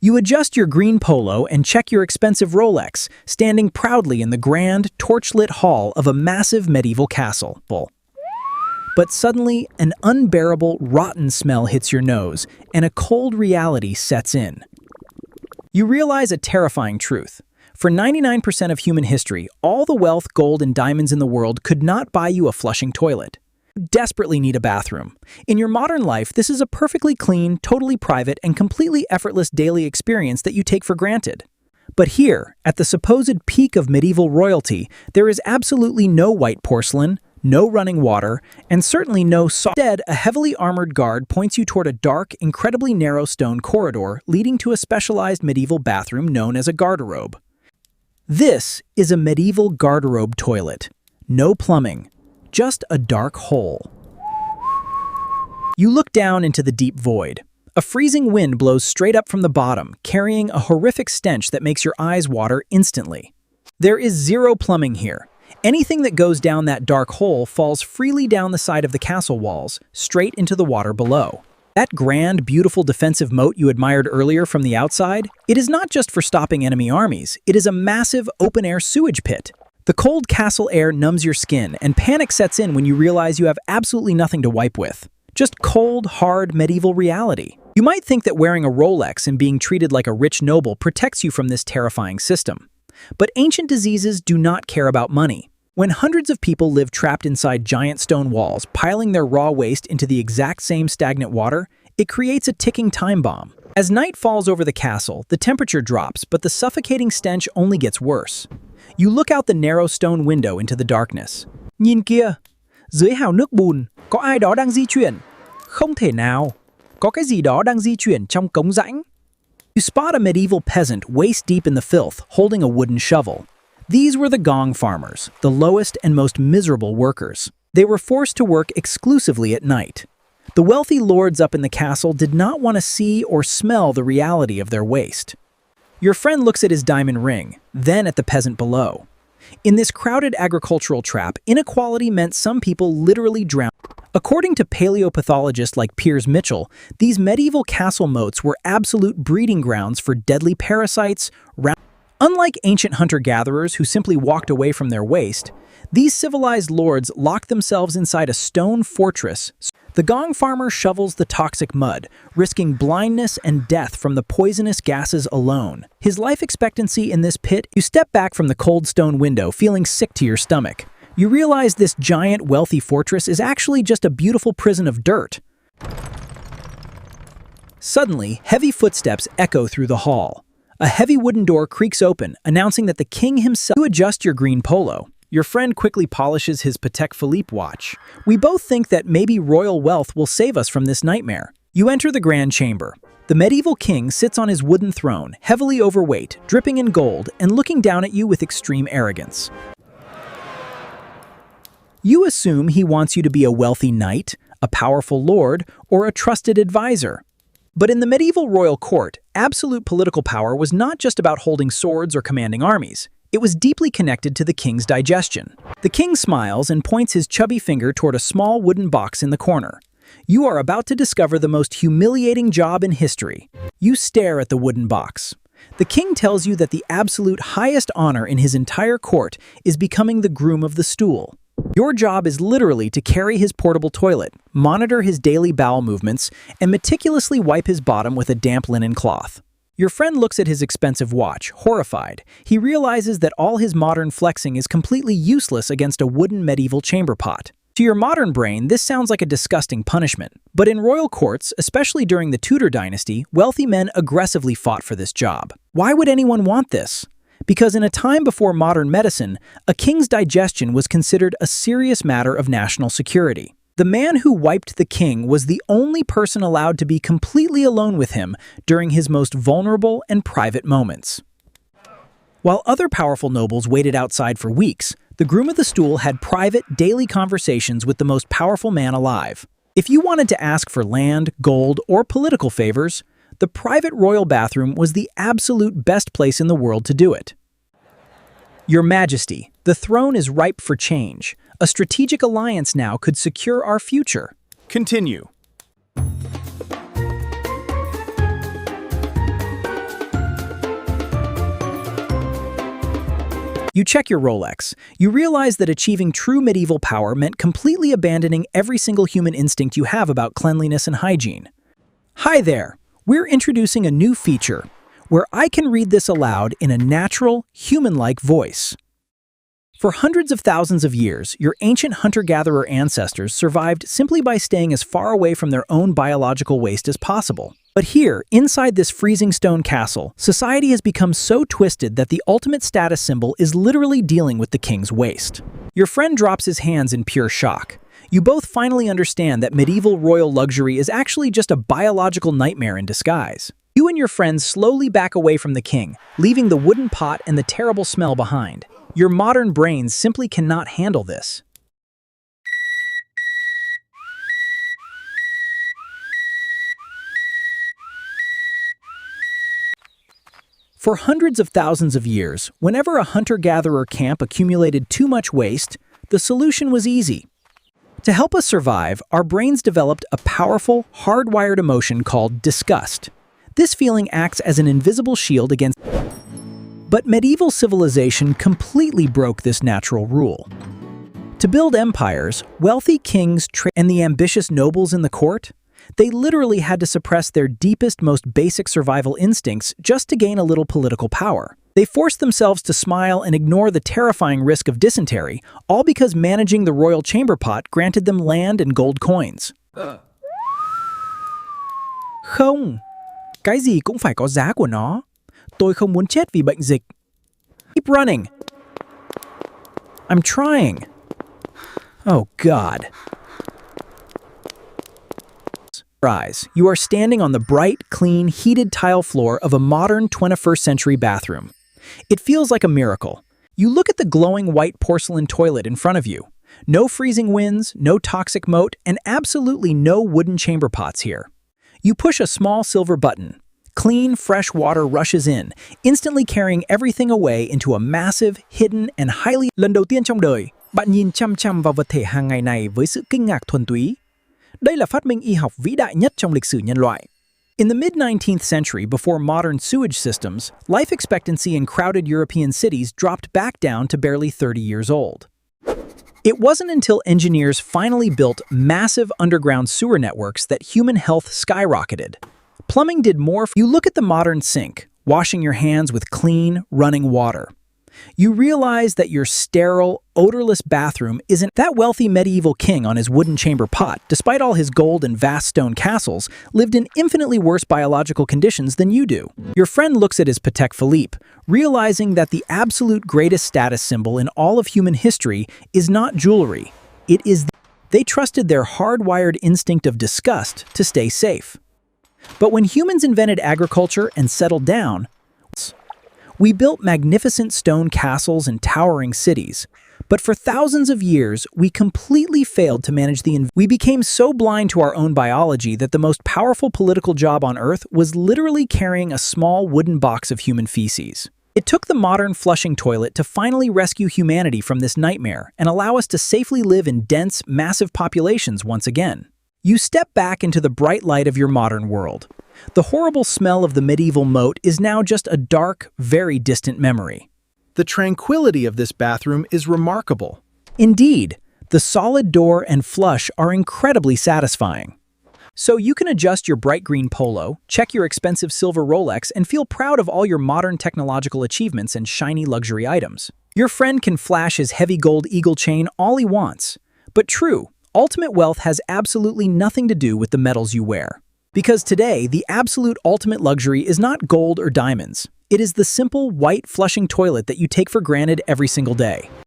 You adjust your green polo and check your expensive Rolex, standing proudly in the grand, torchlit hall of a massive medieval castle. But suddenly, an unbearable, rotten smell hits your nose, and a cold reality sets in. You realize a terrifying truth. For 99% of human history, all the wealth, gold, and diamonds in the world could not buy you a flushing toilet. You desperately need a bathroom. In your modern life, this is a perfectly clean, totally private, and completely effortless daily experience that you take for granted. But here, at the supposed peak of medieval royalty, there is absolutely no white porcelain, no running water, and certainly no salt. Instead, a heavily armored guard points you toward a dark, incredibly narrow stone corridor leading to a specialized medieval bathroom known as a garderobe. This is a medieval garderobe toilet. No plumbing, just a dark hole. You look down into the deep void. A freezing wind blows straight up from the bottom, carrying a horrific stench that makes your eyes water instantly. There is zero plumbing here. Anything that goes down that dark hole falls freely down the side of the castle walls, straight into the water below. That grand, beautiful defensive moat you admired earlier from the outside, it is not just for stopping enemy armies, it is a massive open-air sewage pit. The cold castle air numbs your skin, and panic sets in when you realize you have absolutely nothing to wipe with. Just cold, hard, medieval reality. You might think that wearing a Rolex and being treated like a rich noble protects you from this terrifying system. But ancient diseases do not care about money. When hundreds of people live trapped inside giant stone walls, piling their raw waste into the exact same stagnant water, it creates a ticking time bomb. As night falls over the castle, the temperature drops, but the suffocating stench only gets worse. You look out the narrow stone window into the darkness. Nhìn kia, dưới hào nước bùn, có ai đó đang di chuyển. Không thể nào, có cái gì đó đang di chuyển trong cống rãnh. You spot a medieval peasant waist deep in the filth, holding a wooden shovel. These were the Gong farmers, the lowest and most miserable workers. They were forced to work exclusively at night. The wealthy lords up in the castle did not want to see or smell the reality of their waste. Your friend looks at his diamond ring, then at the peasant below. In this crowded agricultural trap, inequality meant some people literally drowned. According to paleopathologists like Piers Mitchell, these medieval castle moats were absolute breeding grounds for deadly parasites. Unlike ancient hunter-gatherers who simply walked away from their waste, these civilized lords locked themselves inside a stone fortress. The Gong farmer shovels the toxic mud, risking blindness and death from the poisonous gases alone. His life expectancy in this pit, you step back from the cold stone window feeling sick to your stomach. You realize this giant, wealthy fortress is actually just a beautiful prison of dirt. Suddenly, heavy footsteps echo through the hall. A heavy wooden door creaks open, announcing that the king himself. You adjust your green polo. Your friend quickly polishes his Patek Philippe watch. We both think that maybe royal wealth will save us from this nightmare. You enter the grand chamber. The medieval king sits on his wooden throne, heavily overweight, dripping in gold, and looking down at you with extreme arrogance. You assume he wants you to be a wealthy knight, a powerful lord, or a trusted advisor. But in the medieval royal court, absolute political power was not just about holding swords or commanding armies. It was deeply connected to the king's digestion. The king smiles and points his chubby finger toward a small wooden box in the corner. You are about to discover the most humiliating job in history. You stare at the wooden box. The king tells you that the absolute highest honor in his entire court is becoming the groom of the stool. Your job is literally to carry his portable toilet, monitor his daily bowel movements, and meticulously wipe his bottom with a damp linen cloth. Your friend looks at his expensive watch, horrified. He realizes that all his modern flexing is completely useless against a wooden medieval chamber pot. To your modern brain, this sounds like a disgusting punishment. But in royal courts, especially during the Tudor dynasty, wealthy men aggressively fought for this job. Why would anyone want this? Because in a time before modern medicine, a king's digestion was considered a serious matter of national security. The man who wiped the king was the only person allowed to be completely alone with him during his most vulnerable and private moments. While other powerful nobles waited outside for weeks, the groom of the stool had private, daily conversations with the most powerful man alive. If you wanted to ask for land, gold, or political favors, the private royal bathroom was the absolute best place in the world to do it. Your Majesty, the throne is ripe for change. A strategic alliance now could secure our future. Continue. You check your Rolex. You realize that achieving true medieval power meant completely abandoning every single human instinct you have about cleanliness and hygiene. Hi there! We're introducing a new feature where I can read this aloud in a natural, human-like voice. For hundreds of thousands of years, your ancient hunter-gatherer ancestors survived simply by staying as far away from their own biological waste as possible. But here, inside this freezing stone castle, society has become so twisted that the ultimate status symbol is literally dealing with the king's waste. Your friend drops his hands in pure shock. You both finally understand that medieval royal luxury is actually just a biological nightmare in disguise. You and your friends slowly back away from the king, leaving the wooden pot and the terrible smell behind. Your modern brains simply cannot handle this. For hundreds of thousands of years, whenever a hunter-gatherer camp accumulated too much waste, the solution was easy. To help us survive, our brains developed a powerful, hardwired emotion called disgust. This feeling acts as an invisible shield against... But medieval civilization completely broke this natural rule. To build empires, wealthy kings and the ambitious nobles in the court, they literally had to suppress their deepest, most basic survival instincts just to gain a little political power. They forced themselves to smile and ignore the terrifying risk of dysentery, all because managing the royal chamber pot granted them land and gold coins. Không, cái gì cũng phải có giá của nó. Tôi không muốn chết vì bệnh dịch. Keep running. I'm trying. Oh God. Eyes, you are standing on the bright, clean, heated tile floor of a modern 21st century bathroom. It feels like a miracle. You look at the glowing white porcelain toilet in front of you. No freezing winds, no toxic moat, and absolutely no wooden chamber pots here. You push a small silver button. Clean, fresh water rushes in, instantly carrying everything away into a massive, hidden, and highly... Lần đầu tiên trong đời, bạn nhìn chăm chăm vào vật thể hàng ngày này với sự kinh ngạc thuần túy. Đây là phát minh y học vĩ đại nhất trong lịch sử nhân loại. In the mid-19th century, before modern sewage systems, life expectancy in crowded European cities dropped back down to barely 30 years old. It wasn't until engineers finally built massive underground sewer networks that human health skyrocketed. Plumbing did more. You look at the modern sink, washing your hands with clean, running water. You realize that your sterile, odorless bathroom isn't that wealthy medieval king on his wooden chamber pot, despite all his gold and vast stone castles, lived in infinitely worse biological conditions than you do. Your friend looks at his Patek Philippe, realizing that the absolute greatest status symbol in all of human history is not jewelry. It is... They trusted their hardwired instinct of disgust to stay safe. But when humans invented agriculture and settled down, we built magnificent stone castles and towering cities. But for thousands of years, we completely failed to manage We became so blind to our own biology that the most powerful political job on Earth was literally carrying a small wooden box of human feces. It took the modern flushing toilet to finally rescue humanity from this nightmare and allow us to safely live in dense, massive populations once again. You step back into the bright light of your modern world. The horrible smell of the medieval moat is now just a dark, very distant memory. The tranquility of this bathroom is remarkable. Indeed, the solid door and flush are incredibly satisfying. So you can adjust your bright green polo, check your expensive silver Rolex, and feel proud of all your modern technological achievements and shiny luxury items. Your friend can flash his heavy gold eagle chain all he wants. But true, ultimate wealth has absolutely nothing to do with the metals you wear. Because today, the absolute ultimate luxury is not gold or diamonds. It is the simple, white, flushing toilet that you take for granted every single day.